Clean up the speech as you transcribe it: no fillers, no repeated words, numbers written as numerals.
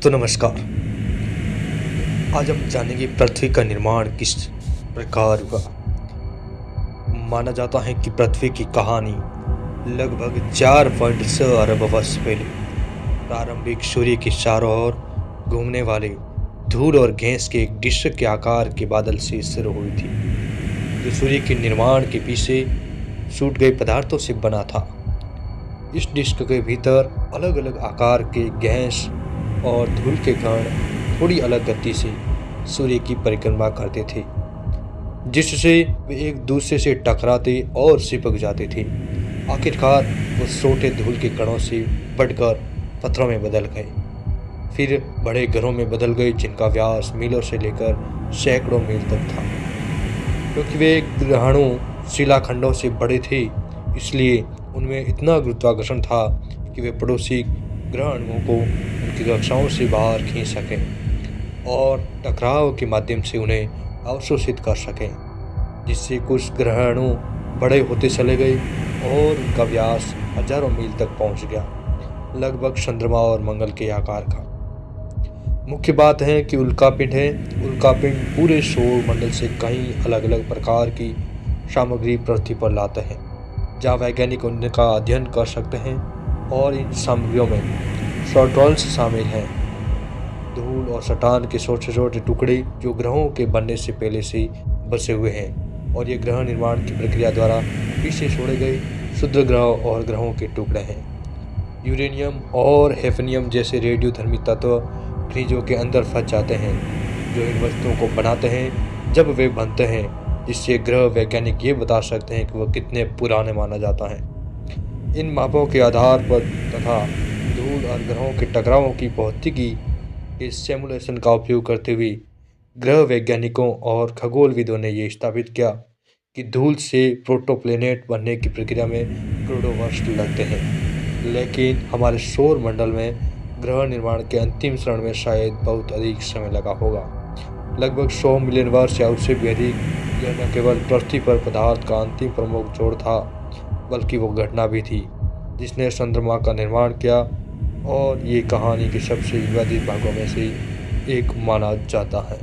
तो नमस्कार। आज हम जानेंगे पृथ्वी का निर्माण किस प्रकार हुआ। माना जाता है कि पृथ्वी की कहानी लगभग 4.6 अरब वर्ष पहले प्रारंभिक सूर्य के चारों ओर घूमने वाले धूल और गैस के एक डिस्क के आकार के बादल से शुरू हुई थी, जो सूर्य के निर्माण के पीछे छूट गए पदार्थों से बना था। इस डिस्क के भीतर अलग अलग आकार के गैस और धूल के कण थोड़ी अलग गति से सूर्य की परिक्रमा करते थे, जिससे वे एक दूसरे से टकराते और चिपक जाते थे। आखिरकार वो छोटे धूल के कणों से बढ़कर पत्थरों में बदल गए, फिर बड़े घरों में बदल गए, जिनका व्यास मीलों से लेकर सैकड़ों मील तक था। क्योंकि वे ग्रहणों शिलाखंडों से बड़े थे, इसलिए उनमें इतना गुरुत्वाकर्षण था कि वे पड़ोसी ग्रहणों को उनकी कक्षाओं से बाहर खींच सकें और टकराव के माध्यम से उन्हें अवशोषित कर सकें, जिससे कुछ ग्रहणों बड़े होते चले गए और उनका व्यास हजारों मील तक पहुंच गया, लगभग चंद्रमा और मंगल के आकार का। मुख्य बात है कि उल्कापिंड है। उल्कापिंड पूरे सौर मंडल से कई अलग अलग प्रकार की सामग्री पृथ्वी पर लाते हैं, जहाँ वैज्ञानिक उनका अध्ययन कर सकते हैं, और इन सामग्रियों में सॉल्ट्रॉल्स शामिल हैं, धूल और चट्टान के छोटे छोटे टुकड़े जो ग्रहों के बनने से पहले से बसे हुए हैं, और ये ग्रह निर्माण की प्रक्रिया द्वारा पीछे छोड़े गए क्षुद्र ग्रह और ग्रहों के टुकड़े हैं। यूरेनियम और हेफनियम जैसे रेडियोधर्मी तत्व खनिजों के अंदर फंस जाते हैं, जो इन वस्तुओं को बनाते हैं जब वे बनते हैं, जिससे ग्रह वैज्ञानिक ये बता सकते हैं कि वह कितने पुराने माना जाता है। इन मापों के आधार पर तथा धूल और ग्रहों के टकरावों की भौतिकी के सिमुलेशन का उपयोग करते हुए ग्रह वैज्ञानिकों और खगोलविदों ने यह स्थापित किया कि धूल से प्रोटोप्लैनेट बनने की प्रक्रिया में करोड़ों वर्ष लगते हैं, लेकिन हमारे सौर मंडल में ग्रह निर्माण के अंतिम चरण में शायद बहुत अधिक समय लगा होगा, लगभग 100 मिलियन वर्ष या उससे भी अधिक। यह न केवल पृथ्वी पर पदार्थ का अंतिम प्रमुख जोड़ था, बल्कि वो घटना भी थी जिसने चंद्रमा का निर्माण किया, और ये कहानी के सबसे विवादित भागों में से एक माना जाता है।